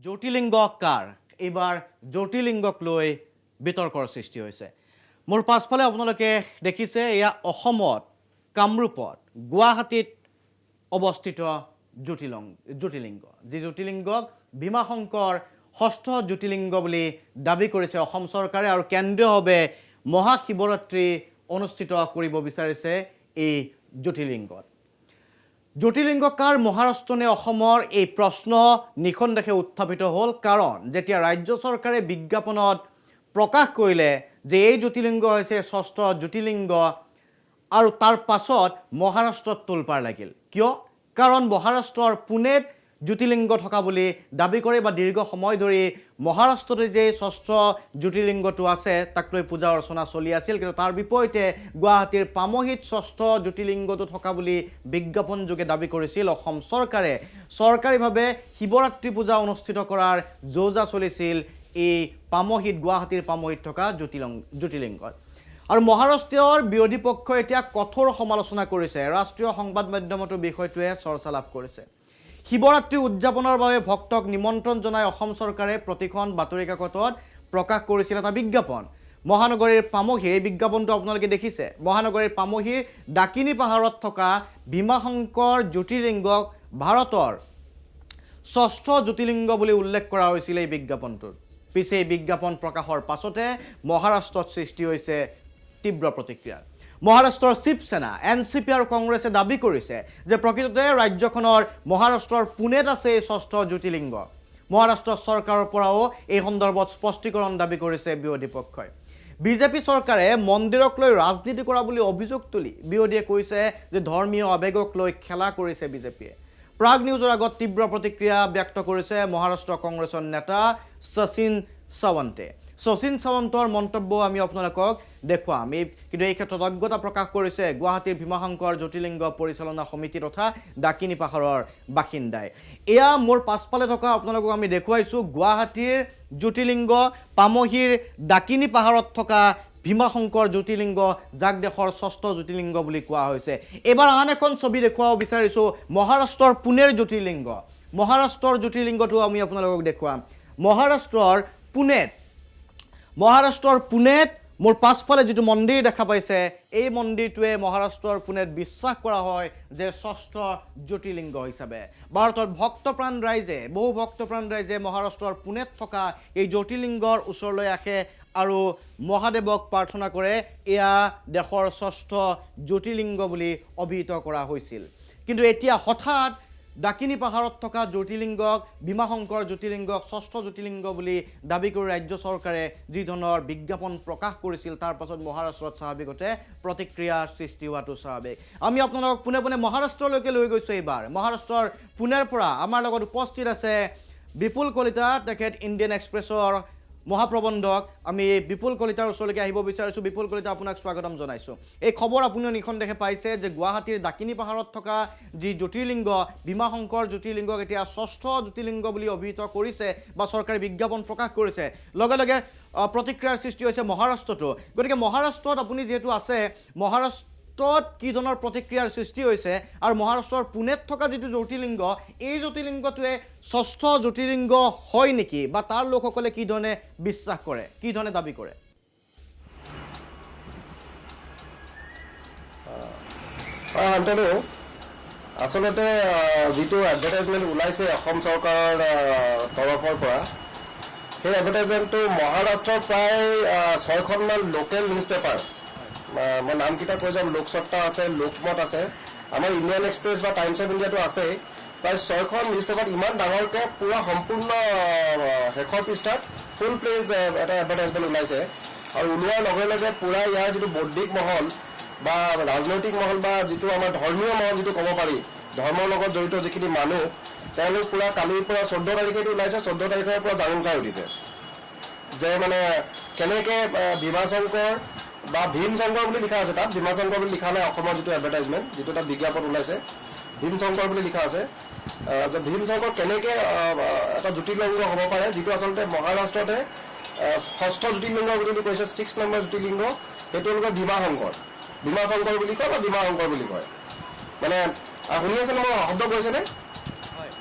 জ্যোতিলিংগ কাৰ এইবাৰ জ্যোতিলিংগক লৈ বিতৰ্কৰ সৃষ্টি হৈছে। মোৰ পাছফালে আপোনালোকে দেখিছে এয়া অসমত কামৰূপত গুৱাহাটীত অৱস্থিত জ্যোতিলিংগ যি জ্যোতিলিংগক ভীমাশংকৰ ষষ্ঠ জ্যোতিলিংগ বুলি দাবী কৰিছে অসম চৰকাৰে আৰু কেন্দ্ৰীয়ভাৱে মহাশিৱৰাত্ৰি অনুষ্ঠিত কৰিব বিচাৰিছে এই জ্যোতিলিংগত। জ্যোতিলিংগ কাৰ মহাৰাষ্ট্ৰ নে অসমৰ এই প্ৰশ্ন নিখনদেশে উত্থাপিত হ'ল, কাৰণ যেতিয়া ৰাজ্য চৰকাৰে বিজ্ঞাপনত প্ৰকাশ কৰিলে যে এই জ্যোতিলিংগ হৈছে ষষ্ঠ জ্যোতিলিংগ আৰু তাৰ পাছত মহাৰাষ্ট্ৰত তোলপাৰ লাগিল। কিয়? কাৰণ মহাৰাষ্ট্ৰৰ পুনেত জ্যোতিলিংগ থকা বুলি দাবী কৰে বা দীৰ্ঘ সময় ধৰি মহাৰাষ্ট্ৰতে যে ষষ্ঠ জ্যোতিলিংগটো আছে তাক লৈ পূজা অৰ্চনা চলি আছিল, কিন্তু তাৰ বিপৰীতে গুৱাহাটীৰ পামহিত ষষ্ঠ জ্যোতিলিংগটো থকা বুলি বিজ্ঞাপন যোগে দাবী কৰিছিল অসম চৰকাৰে। চৰকাৰীভাৱে শিৱৰাত্ৰি পূজা অনুষ্ঠিত কৰাৰ যোজা চলিছিল এই পামহিত গুৱাহাটীৰ পামহিত থকা জ্যোতিলিংগত। আৰু মহাৰাষ্ট্ৰৰ বিৰোধী পক্ষই এতিয়া কঠোৰ সমালোচনা কৰিছে। ৰাষ্ট্ৰীয় সংবাদ মাধ্যমতো বিষয়টোৱে চৰ্চা লাভ কৰিছে। শিৱৰাত্ৰি উদযাপনৰ বাবে ভক্তক নিমন্ত্ৰণ জনাই অসম চৰকাৰে প্ৰতিখন বাতৰি কাকতত প্ৰকাশ কৰিছিল এটা বিজ্ঞাপন। মহানগৰীৰ পামহিৰ এই বিজ্ঞাপনটো আপোনালোকে দেখিছে। মহানগৰীৰ পামহিৰ ডাকিনী পাহাৰত থকা ভীমাশংকৰ জ্যোতিলিংগক ভাৰতৰ ষষ্ঠ জ্যোতিলিংগ বুলি উল্লেখ কৰা হৈছিল এই বিজ্ঞাপনটোত। পিছে এই বিজ্ঞাপন প্ৰকাশৰ পাছতে মহাৰাষ্ট্ৰত সৃষ্টি হৈছে তীব্ৰ প্ৰতিক্ৰিয়া। মহাৰাষ্ট্ৰৰ শিৱসেনা, এনচিপি আৰু কংগ্ৰেছে দাবী কৰিছে যে প্ৰকৃততে ৰাজ্যখনৰ মহাৰাষ্ট্ৰৰ পুনেত আছে এই ষষ্ঠ জ্যোতিলিংগ। মহাৰাষ্ট্ৰ চৰকাৰৰ পৰাও এই সন্দৰ্ভত স্পষ্টীকৰণ দাবী কৰিছে বিৰোধী পক্ষই। বিজেপি চৰকাৰে মন্দিৰক লৈ ৰাজনীতি কৰা বুলি অভিযোগ তুলি বিৰোধীয়ে কৈছে যে ধৰ্মীয় আৱেগক লৈ খেলা কৰিছে বিজেপিয়ে। প্ৰাগ নিউজৰ আগত তীব্ৰ প্ৰতিক্ৰিয়া ব্যক্ত কৰিছে মহাৰাষ্ট্ৰ কংগ্ৰেছৰ নেতা শচীন সাৱন্তে। শচীন সাৱন্তৰ মন্তব্য আমি আপোনালোকক দেখুৱাম। কিন্তু এই ক্ষেত্ৰত অজ্ঞতা প্ৰকাশ কৰিছে গুৱাহাটীৰ ভীমাশংকৰ জ্যোতিলিংগ পৰিচালনা সমিতি তথা ডাকিনী পাহাৰৰ বাসিন্দাই। এয়া মোৰ পাছফালে থকা আপোনালোকক আমি দেখুৱাইছোঁ গুৱাহাটীৰ জ্যোতিলিংগ, পামহিৰ ডাকিনী পাহাৰত থকা ভীমাশংকৰ জ্যোতিলিংগ, যাক দেশৰ ষষ্ঠ জ্যোতিলিংগ বুলি কোৱা হৈছে। এইবাৰ আন এখন ছবি দেখুৱাব বিচাৰিছোঁ মহাৰাষ্ট্ৰৰ পুনেৰ জ্যোতিলিংগ। মহাৰাষ্ট্ৰৰ জ্যোতিলিংগটো আমি আপোনালোকক দেখুৱাম। মহাৰাষ্ট্ৰৰ পুনেত মোৰ পাছফালে যিটো মন্দিৰ দেখা পাইছে, এই মন্দিৰটোৱে মহাৰাষ্ট্ৰৰ পুনেত বিশ্বাস কৰা হয় যে ষষ্ঠ জ্যোতিলিংগ হিচাপে। ভাৰতৰ বহু ভক্তপ্ৰাণ ৰাইজে মহাৰাষ্ট্ৰৰ পুনেত থকা এই জ্যোতিলিংগৰ ওচৰলৈ আহে আৰু মহাদেৱক প্ৰাৰ্থনা কৰে। এয়া দেশৰ ষষ্ঠ জ্যোতিলিংগ বুলি অভিহিত কৰা হৈছিল। কিন্তু এতিয়া হঠাৎ ডাকিনী পাহাৰত থকা জ্যোতিলিংগক, ভীমাশংকৰ জ্যোতিলিংগক ষষ্ঠ জ্যোতিলিংগ বুলি দাবী কৰি ৰাজ্য চৰকাৰে যি ধৰণৰ বিজ্ঞাপন প্ৰকাশ কৰিছিল, তাৰ পাছত মহাৰাষ্ট্ৰত স্বাভাৱিকতে প্ৰতিক্ৰিয়াৰ সৃষ্টি হোৱাটো স্বাভাৱিক। আমি আপোনালোকক পোনে পোনে মহাৰাষ্ট্ৰলৈকে লৈ গৈছোঁ। এইবাৰ মহাৰাষ্ট্ৰৰ পুনেৰ পৰা আমাৰ লগত উপস্থিত আছে বিপুল কলিতা, তেখেত ইণ্ডিয়ান এক্সপ্ৰেছৰ মহাপ্ৰবন্ধক। আমি বিপুল কলিতাৰ ওচৰলৈকে আহিব বিচাৰিছোঁ। বিপুল কলিতা, আপোনাক স্বাগতম জনাইছোঁ। এই খবৰ আপুনিও নিখনদেশে পাইছে যে গুৱাহাটীৰ ডাকিনী পাহাৰত থকা যি জ্যোতিলিংগ, ভীমাশংকৰ জ্যোতিলিংগক এতিয়া ষষ্ঠ জ্যোতিলিংগ বুলি অভিহিত কৰিছে বা চৰকাৰে বিজ্ঞাপন প্ৰকাশ কৰিছে। লগে লগে প্ৰতিক্ৰিয়াৰ সৃষ্টি হৈছে মহাৰাষ্ট্ৰতো। গতিকে মহাৰাষ্ট্ৰত আপুনি যিহেতু আছে, মহাৰাষ্ট্ৰত কি ধৰণৰ প্ৰতিক্ৰিয়াৰ সৃষ্টি হৈছে আৰু মহাৰাষ্ট্ৰৰ পুনেত থকা যিটো জ্যোতিলিংগ, এই জ্যোতিলিংগটোৱে ষষ্ঠ জ্যোতিলিংগ হয় নেকি বা তাৰ লোকসকলে কি ধৰণে বিশ্বাস কৰে, কি ধৰণে দাবী কৰে? আচলতে যিটো এডভাৰটাইজমেণ্ট ওলাইছে অসম চৰকাৰৰ তৰফৰ পৰা, সেই এডভাৰটাইজমেণ্টটো মহাৰাষ্ট্ৰৰ প্ৰায় 6খনমান লোকেল নিউজ পেপাৰ, মই নামকেইটা কৈ যাম, লোকসত্তা আছে, লোকমত আছে, আমাৰ ইণ্ডিয়ান এক্সপ্ৰেছ বা টাইমছ অফ ইণ্ডিয়াটো আছে। প্ৰায় 6খন নিউজ পেপাৰত ইমান ডাঙৰকৈ পুৰা সম্পূৰ্ণ শেষৰ পৃষ্ঠাত ফুল পেজ এটা এডভাৰটাইজমেণ্ট ওলাইছে। আৰু ওলোৱাৰ লগে লগে পুৰা ইয়াৰ যিটো বৌদ্ধিক মহল বা ৰাজনৈতিক মহল বা যিটো আমাৰ ধৰ্মীয় মহল যিটো ক'ব পাৰি, ধৰ্মৰ লগত জড়িত যিখিনি মানুহ, তেওঁলোক পুৰা কালিৰ পৰা 14 তাৰিখেটো ওলাইছে, 14 তাৰিখৰ পৰা জানন খাই উঠিছে যে মানে কেনেকৈ ভীমাশংকৰ বা ভীমশংকৰ বুলি লিখা আছে, তাত ভীমাশংকৰ বুলি লিখা নাই। অসমৰ যিটো এডভাৰটাইজমেণ্ট, যিটো এটা বিজ্ঞাপন ওলাইছে, ভীমশংকৰ বুলি লিখা আছে যে ভীমশংকৰ কেনেকৈ এটা জ্যোতিৰ্লিংগ হ'ব পাৰে, যিটো আচলতে মহাৰাষ্ট্ৰতে ষষ্ঠ জ্যোতিৰ্লিংগ বুলি কৈছে, 6 নম্বৰ জ্যোতিৰ্লিংগ, সেইটো তেওঁলোকৰ ভীমাশংকৰ বুলি কয় বা ভীমাশংকৰ বুলি কয়। মানে শুনি আছে নে? মই শব্দ কৈছেনে? হয়,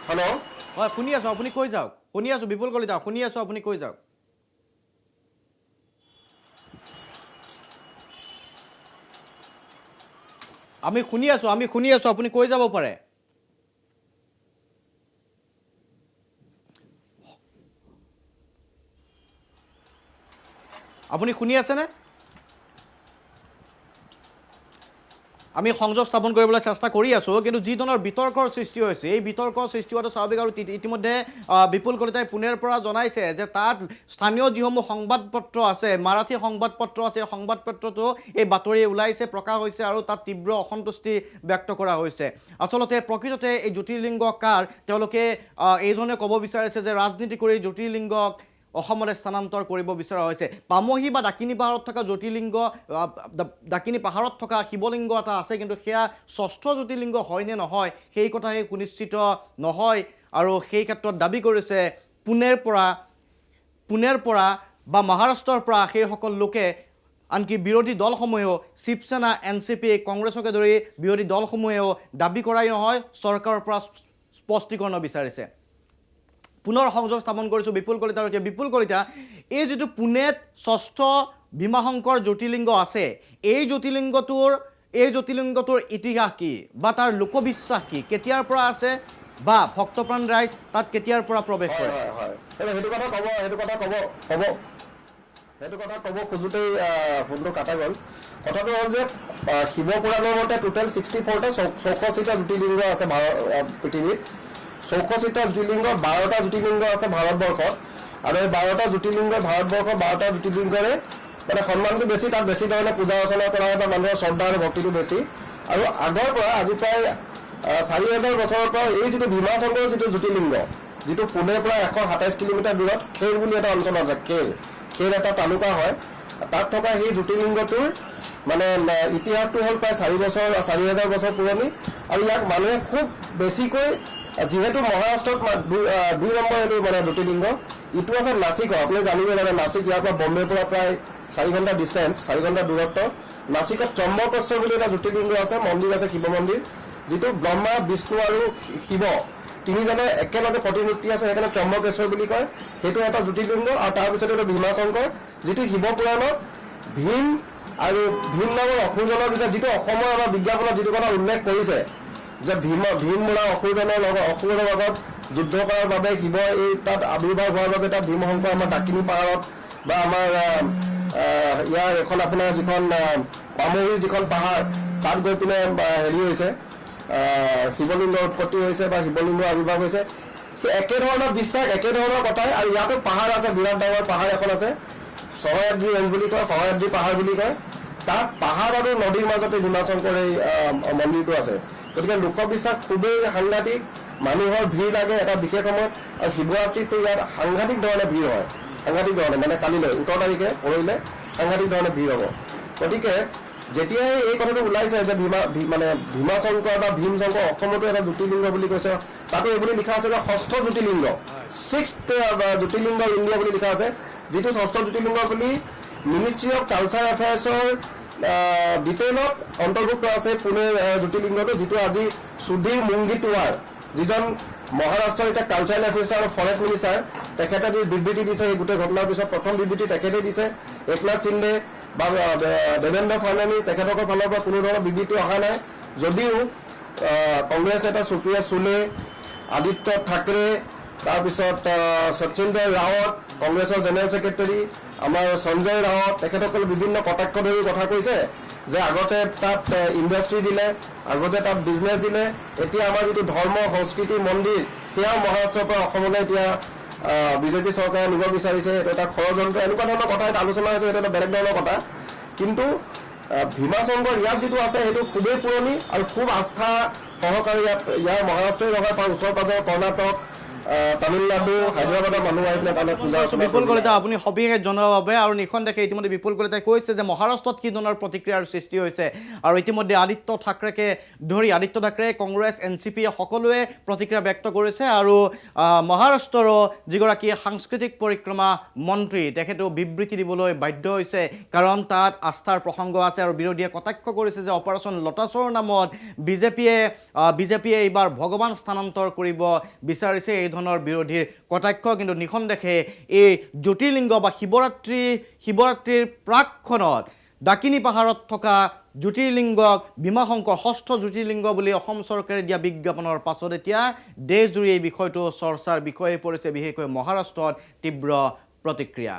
হেল্ল' হয় শুনি আছোঁ, আপুনি কৈ যাওক। শুনি আছোঁ বিপুল কলিতা, শুনি আছোঁ, আপুনি কৈ যাওক। আমি শুনি আছোঁ, আপুনি কৈ যাব পাৰে। আপুনি শুনি আছেনে? আমি সংযোগ স্থাপন কৰিবলৈ চেষ্টা কৰি আছোঁ, কিন্তু যি ধৰণৰ বিতৰ্কৰ সৃষ্টি হৈছে, এই বিতৰ্কৰ সৃষ্টি হোৱাটো স্বাভাৱিক। আৰু ইতিমধ্যে বিপুল কলিতাই পুনেৰ পৰা জনাইছে যে তাত স্থানীয় যিসমূহ সংবাদপত্ৰ আছে, মাৰাঠী সংবাদপত্ৰ আছে, এই সংবাদপত্ৰতো এই বাতৰি ওলাইছে, প্ৰকাশ হৈছে, আৰু তাত তীব্ৰ অসন্তুষ্টি ব্যক্ত কৰা হৈছে। আচলতে প্ৰকৃততে এই জ্যোতিৰ্লিংগ কাৰ, তেওঁলোকে এইধৰণে ক'ব বিচাৰিছে যে ৰাজনীতি কৰি জ্যোতিৰ্লিংগক অসমলৈ স্থানান্তৰ কৰিব বিচৰা হৈছে। পামহি বা ডাকিনী পাহাৰত থকা জ্যোতিৰ্লিংগ, ডাকিনী পাহাৰত থকা শিৱলিংগ এটা আছে, কিন্তু সেয়া ষষ্ঠ জ্যোতিৰ্লিংগ হয়নে নহয় সেই কথাহে সুনিশ্চিত নহয়। আৰু সেই ক্ষেত্ৰত দাবী কৰিছে পুনেৰ পৰা বা মহাৰাষ্ট্ৰৰ পৰা সেইসকল লোকে, আনকি বিৰোধী দলসমূহেও, শিৱসেনা, NCP, কংগ্ৰেছকে ধৰি বিৰোধী দলসমূহেও দাবী কৰাই নহয়, চৰকাৰৰ পৰা স্পষ্টীকৰণ বিচাৰিছে। পুনৰ সংযোগ স্থাপন কৰিছোঁ বিপুল কলিতাৰ সৈতে। বিপুল কলিতা, এই যিটো পুনেত ষষ্ঠ ভীমাশংকৰ জ্যোতিৰ্লিংগ আছে, এই জ্যোতিৰ্লিংগটোৰ ইতিহাস কি বা তাৰ লোকবিশ্বাস কি, কেতিয়াৰ পৰা আছে, বা ভক্তপ্ৰাণ ৰাইজ তাত কেতিয়াৰ পৰা প্ৰৱেশ কৰে? সেইটো কথা ক'ব খোজোতেই ফোনটো কাটা গ'ল। কথাটো হ'ল যে শিৱপুৰাণৰ মতে টোটেল 64টা 64টা জ্যোতিৰ্লিংগ আছে পৃথিৱীত। 64টা জ্যোতিৰ্লিংগ, 12টা জ্যোতিৰ্লিংগ আছে ভাৰতবৰ্ষত, আৰু এই 12টা জ্যোতিৰ্লিংগ ভাৰতবৰ্ষৰ 12টা জ্যোতিৰ্লিংগৰে মানে সন্মানটো বেছি, তাত বেছি ধৰণে পূজা অৰ্চনা কৰা হয় বা মানুহৰ শ্ৰদ্ধা আৰু ভক্তিটো বেছি। আৰু আগৰ পৰা আজি প্ৰায় 4000 বছৰৰ পৰা এই যিটো ভীমাশংকৰ যিটো জ্যোতিৰ্লিংগ, যিটো পুনেৰ পৰা 127 কিলোমিটাৰ দূৰত খেৰ বুলি এটা অঞ্চল আছে, খেৰ এটা তালুকা হয়, তাত থকা সেই জ্যোতিৰ্লিংগটোৰ মানে ইতিহাসটো হ'ল প্ৰায় 4000 বছৰ পুৰণি। আৰু ইয়াক মানুহে খুব বেছিকৈ, যিহেতু মহাৰাষ্ট্ৰত 2 নম্বৰ এইটো মানে জ্যোতিৰ্লিংগ, ইটো আছে নাচিকৰ। আপুনি জানিব লাগে নাচিক ইয়াৰ পৰা বম্বেৰ পৰা প্ৰায় 4 ঘণ্টা ডিষ্টেঞ্চ, 4 ঘণ্টা দূৰত্ব। নাচিকত ত্ৰম্বকেশ্বৰ বুলি এটা জ্যোতিৰ্লিংগ আছে, মন্দিৰ আছে, শিৱ মন্দিৰ, যিটো ব্ৰহ্মা, বিষ্ণু আৰু শিৱ তিনিজনে একেলগে প্ৰতিমূৰ্তি আছে, সেইকাৰণে ত্ৰম্বকেশ্বৰ বুলি কয়। সেইটো এটা জ্যোতিৰ্লিংগ। আৰু তাৰপিছত এইটো ভীমাশংকৰ, যিটো শিৱপুৰাণত ভীম আৰু ভীম নামৰ অসুৰজনৰ ভিতৰত, যিটো অসমৰ আমাৰ বিজ্ঞাপনত যিটো কথা উল্লেখ কৰিছে যে ভীম বোলা অসুৰৰ লগত যুদ্ধ কৰাৰ বাবে শিৱ এই তাত আৱিৰ্ভাৱ হোৱাৰ বাবে তাত ভীমশংকৰ আমাৰ ডাকিনী পাহাৰত বা আমাৰ ইয়াৰ এখন আপোনাৰ যিখন পামহিৰ যিখন পাহাৰ, তাত গৈ পিনে হেৰি হৈছে, শিৱলিংগৰ উৎপত্তি হৈছে বা শিৱলিংগৰ আৱিৰ্ভাৱ হৈছে। সেই একেধৰণৰ বিশ্বাস, একেধৰণৰ কথাই। আৰু ইয়াতো পাহাৰ আছে, বিৰাট ডাঙৰ পাহাৰ এখন আছে, সহয়াদ্ৰী ৰেঞ্জ বুলি কয়, সহয়াদ্ৰী পাহাৰ বুলি কয়। তাত পাহাৰ আৰু নদীৰ মাজতে ভীমাশংকৰ এই মন্দিৰটো আছে। গতিকে লোকবিশ্বাস খুবেই সাংঘাতিক, মানুহৰ ভিৰ লাগে এটা বিশেষ সময়ত। আৰু শিৱৰাত্ৰিটো ইয়াত সাংঘাতিক ধৰণে ভিৰ হয়, সাংঘাতিক ধৰণে, মানে কালিলৈ 19 তাৰিখে পৰহিলে সাংঘাতিক ধৰণে ভিৰ হ'ব। গতিকে যেতিয়াই এই কথাটো ওলাইছে যে ভীমাশংকৰ বা ভীমশংকৰ অসমতো এটা জ্যোতিৰ্লিংগ বুলি কৈছে, তাতো এইবুলি লিখা আছে যে ষষ্ঠ জ্যোতিৰ্লিংগ, 6th জ্যোতিৰ্লিংগ ইণ্ডিয়া বুলি লিখা আছে, যিটো ষষ্ঠ জ্যোতিৰ্লিংগ বুলি মিনিষ্ট্ৰী অফ কালচাৰ এফেয়াৰ্ছৰ ডিটেইলত অন্তৰ্ভুক্ত আছে পুনেৰ জ্যোতিৰ্লিংগটো, যিটো আজি সুধীৰ মুংগীটৱাৰ, যিজন মহাৰাষ্ট্ৰৰ এতিয়া কালচাৰেল অফিচাৰ আৰু ফৰেষ্ট মিনিষ্টাৰ, তেখেতে যি বিবৃতি দিছে এই গোটেই ঘটনাৰ পিছত প্ৰথম বিবৃতি তেখেতে দিছে। একনাথ সিন্ধে বা দেৱেন্দ্ৰ ফাডনৱিছ তেখেতসকলৰ ফালৰ পৰা কোনো ধৰণৰ বিবৃতি অহা নাই। যদিও কংগ্ৰেছ নেতা সুপ্ৰিয়া সুলে, আদিত্য ঠাকৰে, তাৰপিছত শচীন্দ্ৰ ৰাৱত, কংগ্ৰেছৰ জেনেৰেল ছেক্ৰেটাৰী আমাৰ সঞ্জয় ৰাৱত, তেখেতসকলে বিভিন্ন কটাক্ষ ধৰি কথা কৈছে যে আগতে তাত ইণ্ডাষ্ট্ৰী দিলে, আগতে তাত বিজনেছ দিলে, এতিয়া আমাৰ যিটো ধৰ্ম সংস্কৃতি মন্দিৰ সেয়াও মহাৰাষ্ট্ৰৰ পৰা অসমলৈ এতিয়া বিজেপি চৰকাৰে নিব বিচাৰিছে, এইটো এটা ষড়যন্ত্ৰ, এনেকুৱা ধৰণৰ কথা এটা আলোচনা হৈছে। সেইটো এটা বেলেগ ধৰণৰ কথা। কিন্তু ভীমাশংকৰ ইয়াত যিটো আছে সেইটো খুবেই পুৰণি আৰু খুব আস্থা সহকাৰে ইয়াৰ মহাৰাষ্ট্ৰই নহয়, তাৰ ওচৰ পাজৰ কৰ্ণাটক, তামিলনাডু হায়দৰাবাদৰ মানুহ আহি পেলাই তালৈ পূজা অৰ্চনা বিপুল কৰিব। কলিতা আপুনি সবিশেষ জনোৱাৰ বাবে আৰু নিখন দেখে ইতিমধ্যে বিপুল কলিতাই কৈছে যে মহাৰাষ্ট্ৰত কি ধৰণৰ প্ৰতিক্ৰিয়াৰ সৃষ্টি হৈছে আৰু ইতিমধ্যে আদিত্য ঠাকৰেকে ধৰি আদিত্য ঠাকৰে কংগ্ৰেছ NCP সকলোৱে প্ৰতিক্ৰিয়া ব্যক্ত কৰিছে আৰু মহাৰাষ্ট্ৰৰ যিগৰাকী সাংস্কৃতিক পৰিক্ৰমা মন্ত্ৰী তেখেতেও বিবৃতি দিবলৈ বাধ্য হৈছে কাৰণ তাত আস্থাৰ প্ৰসংগ আছে আৰু বিৰোধীয়ে কটাক্ষ কৰিছে যে অপাৰেশ্যন লটাছৰ নামত বিজেপিয়ে এইবাৰ ভগৱান স্থানান্তৰ কৰিব বিচাৰিছে এই ধৰণৰ বিৰোধীৰ কটাক্ষ কিন্তু নিখনদেশে এই জ্যোতিৰ্লিংগ বা শিৱৰাত্ৰিৰ প্ৰাকখনত ডাকিনী পাহাৰত থকা জ্যোতিৰ্লিংগক ভীমাশংকৰ ষষ্ঠ জ্যোতিৰ্লিংগ বুলি অসম চৰকাৰে দিয়া বিজ্ঞাপনৰ পাছত এতিয়া দেশজুৰি এই বিষয়টো চৰ্চাৰ বিষয়ে পৰিছে বিশেষকৈ মহাৰাষ্ট্ৰত তীব্ৰ প্ৰতিক্ৰিয়া